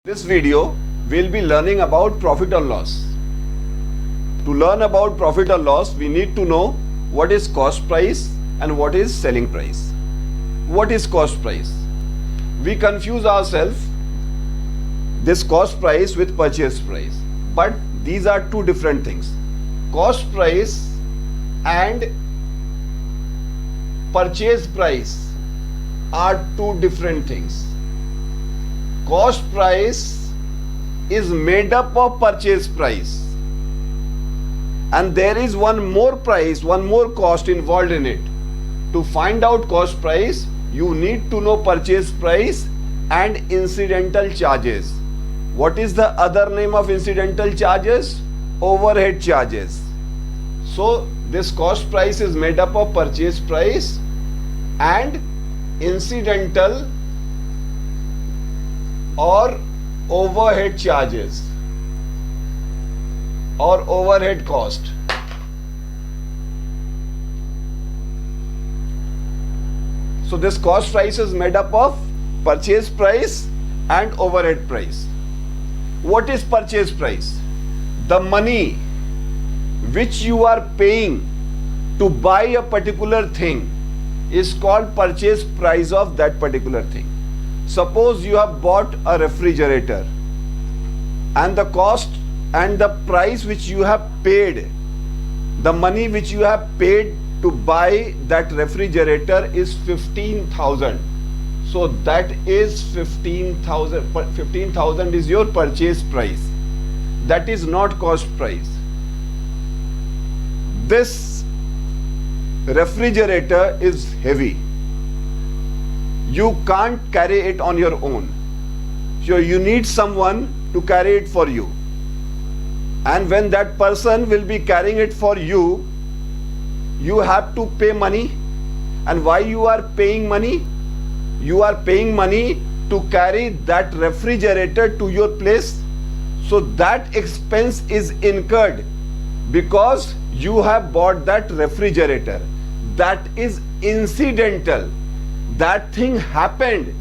This video we'll be learning about profit or loss. To learn about profit or loss, we need to know what is cost price and what is selling price. What is cost price? We confuse ourselves this cost price with purchase price, but these are two different things. Cost price and purchase price are two different things. Cost price is made up of purchase price, and there is one more price, one more cost involved in it. To find out cost price, you need to know purchase price and incidental charges. What is the other name of incidental charges? Overhead charges. So this cost price is made up of purchase price and incidental or overhead charges or overhead cost. So this cost price is made up of purchase price and overhead price. What is purchase price? The money which you are paying to buy a particular thing is called purchase price of that particular thing. Suppose you have bought a refrigerator, and the cost and the price which you have paid, the money which you have paid to buy that refrigerator is 15,000. So that is 15,000. 15,000 is your purchase price. That is not cost price. This refrigerator is heavy. You can't carry it on your own. So you need someone to carry it for you. And when that person will be carrying it for you, you have to pay money. And why you are paying money? You are paying money to carry that refrigerator to your place. So that expense is incurred because you have bought that refrigerator. That is incidental. That thing happened.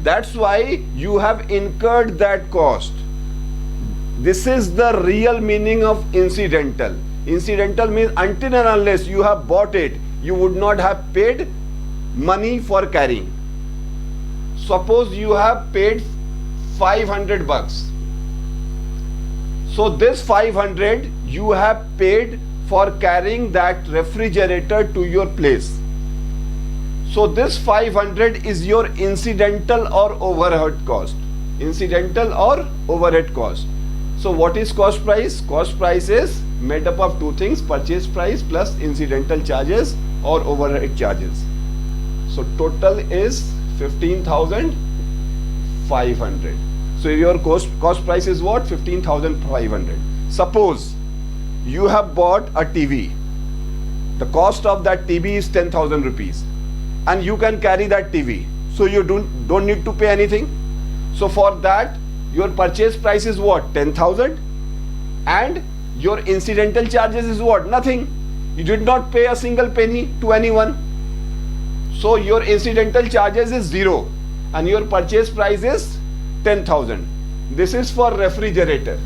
That's why you have incurred that cost. This is the real meaning of incidental. Incidental means until and unless you have bought it, you would not have paid money for carrying. Suppose you have paid 500 bucks. So this 500 you have paid for carrying that refrigerator to your place. So this 500 is your incidental or overhead cost. Incidental or overhead cost. So what is cost price? Cost price is made up of two things: purchase price plus incidental charges or overhead charges. So total is 15,500. So your cost price is what? 15,500. Suppose you have bought a TV. The cost of that TV is 10,000 rupees. And you can carry that TV. So you don't need to pay anything. So for that, your purchase price is what? 10,000. And your incidental charges is what? Nothing. You did not pay a single penny to anyone. So your incidental charges is 0. And your purchase price is 10,000. This is for refrigerator.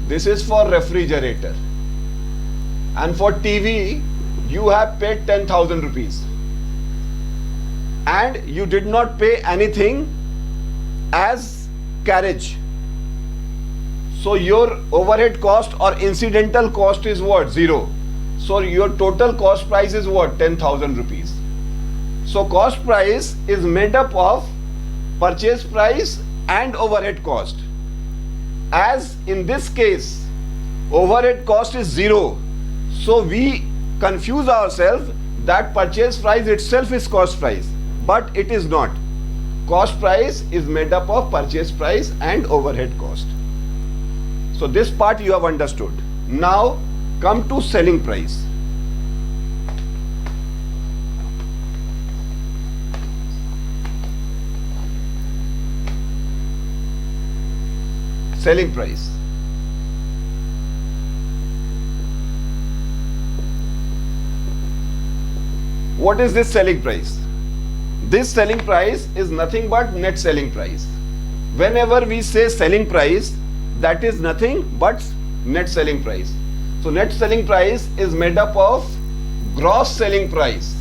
This is for refrigerator. And for TV, you have paid 10,000 rupees. And you did not pay anything as carriage. So your overhead cost or incidental cost is what? 0. So your total cost price is what? 10,000 rupees. So cost price is made up of purchase price and overhead cost. As in this case, overhead cost is 0. So we confuse ourselves that purchase price itself is cost price. But it is not. Cost price is made up of purchase price and overhead cost. So this part you have understood. Now come to selling price. Selling price. What is this selling price? This selling price is nothing but net selling price. whenever we say selling price, that is nothing but net selling price. So net selling price is made up of gross selling price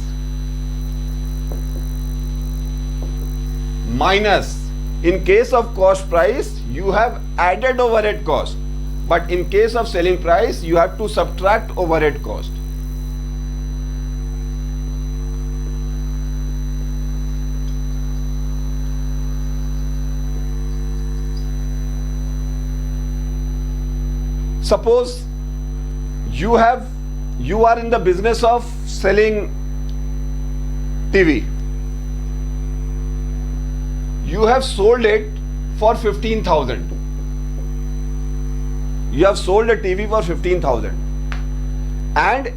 minus, in case of cost price you have added overhead cost, but in case of selling price you have to subtract overhead cost. Suppose you are in the business of selling TV. You have sold it for 15,000. You have sold a TV for 15,000, and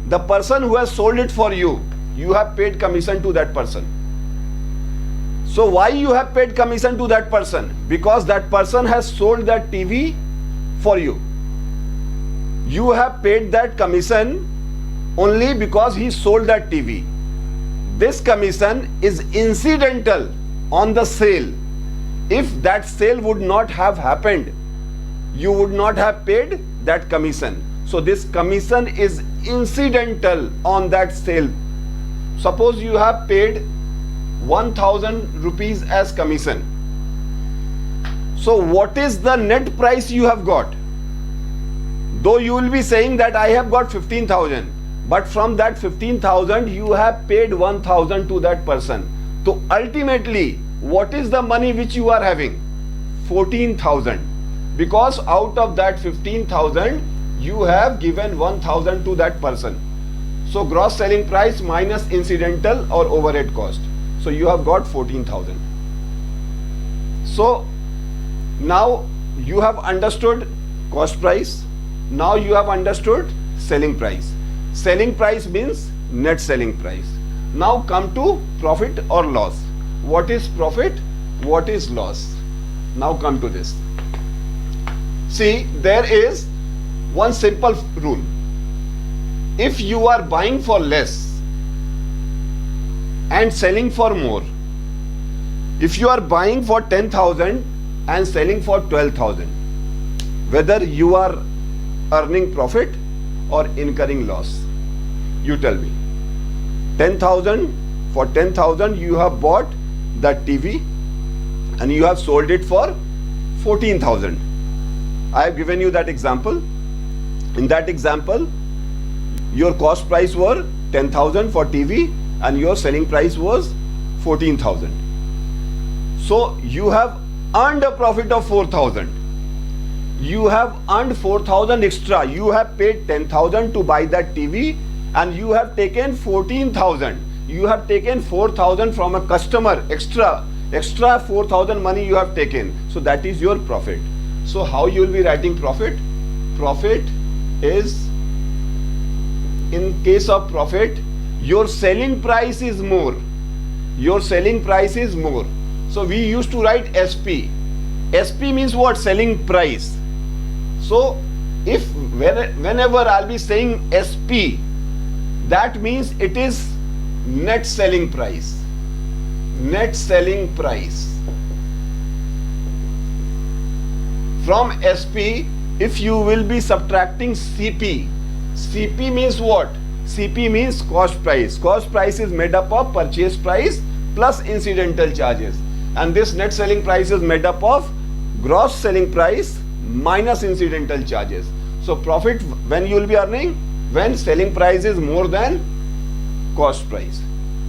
the person who has sold it for you, you have paid commission to that person. So why you have paid commission to that person? Because that person has sold that TV for you. You have paid that commission only because he sold that TV. This commission is incidental on the sale. If that sale would not have happened, you would not have paid that commission. So this commission is incidental on that sale. Suppose you have paid 1,000 rupees as commission. So what is the net price you have got? Though you will be saying that I have got 15,000, but from that 15,000 you have paid 1,000 to that person. So ultimately, what is the money which you are having? 14,000. Because out of that 15,000, you have given 1,000 to that person. So gross selling price minus incidental or overhead cost. So you have got 14,000. So now you have understood cost price. Now you have understood selling price. Selling price means net selling price. Now come to profit or loss. What is profit? What is loss? Now come to this. See, there is one simple rule. If you are buying for less and selling for more, if you are buying for 10,000 and selling for 12,000, whether you are earning profit or incurring loss, you tell me. 10,000, for 10,000 you have bought that TV and you have sold it for 14,000. I have given you that example. In that example, your cost price were 10,000 for TV and your selling price was 14,000. So you have earned a profit of 4,000. You have earned 4,000 extra. You have paid 10,000 to buy that TV and you have taken 14,000. You have taken 4,000 from a customer, extra 4,000 money you have taken. So that is your profit. So how you will be writing profit? Profit is, in case of profit, your selling price is more. Your selling price is more. So we used to write SP. SP means what? Selling price. So if whenever I'll be saying SP, that means it is net selling price. Net selling price. From SP, if you will be subtracting CP, CP means what? CP means cost price. Cost price is made up of purchase price plus incidental charges. And this net selling price is made up of gross selling price minus incidental charges. So profit when you will be earning? When selling price is more than cost price.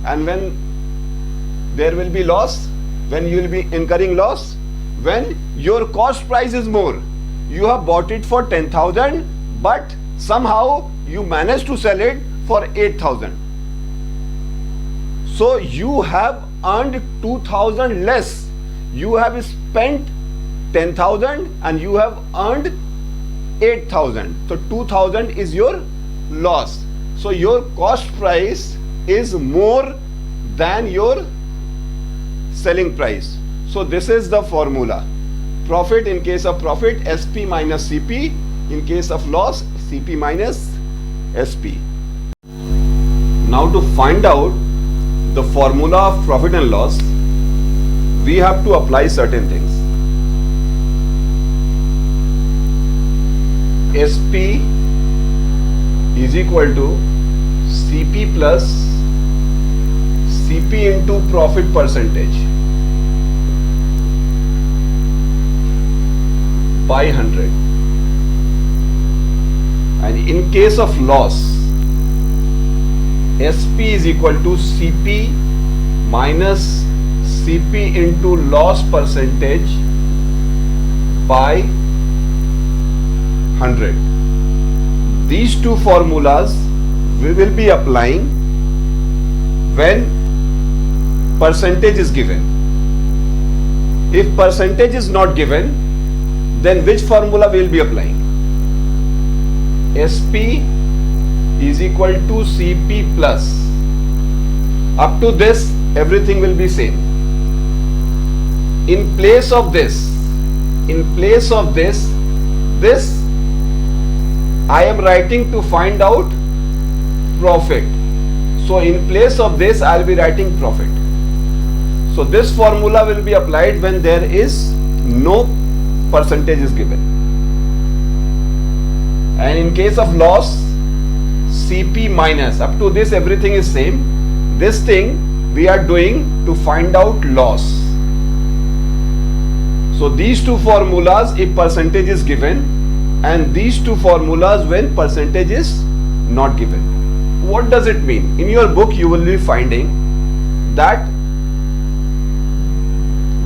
And when there will be loss? When you will be incurring loss? When your cost price is more. You have bought it for 10,000 but somehow you managed to sell it for 8,000. So you have earned 2,000 less. You have spent 10,000 and you have earned 8,000. So 2,000 is your loss. So your cost price is more than your selling price. So this is the formula. Profit in case of profit, SP minus CP. In case of loss, CP minus SP. Now to find out the formula of profit and loss, we have to apply certain things. SP is equal to CP plus CP into profit percentage by 100. And in case of loss, SP is equal to CP minus CP into loss percentage by 100. These two formulas we will be applying when percentage is given. If percentage is not given, then which formula we will be applying? SP is equal to CP plus. Up to this, everything will be same. In place of this, this I am writing to find out profit. So in place of this, I will be writing profit. So this formula will be applied when there is no percentage is given. And in case of loss, CP minus. Up to this, everything is same. This thing we are doing to find out loss. So these two formulas if percentage is given, and these two formulas when percentage is not given. What does it mean? In your book you will be finding that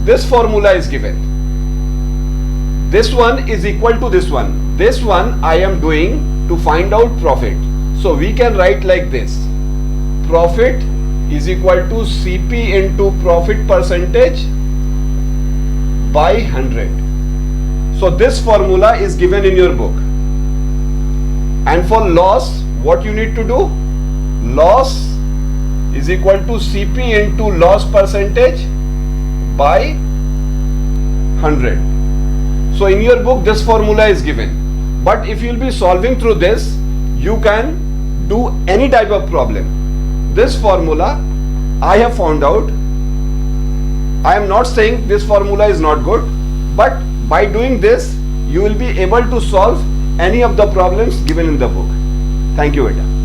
this formula is given. This one is equal to this one. This one I am doing to find out profit. So we can write like this. Profit is equal to CP into profit percentage by 100. So this formula is given in your book. And for loss, what you need to do? Loss is equal to CP into loss percentage by 100. So in your book this formula is given. But if you will be solving through this, you can do any type of problem. This formula I have found out. I am not saying this formula is not good, but by doing this, you will be able to solve any of the problems given in the book. Thank you, Beta.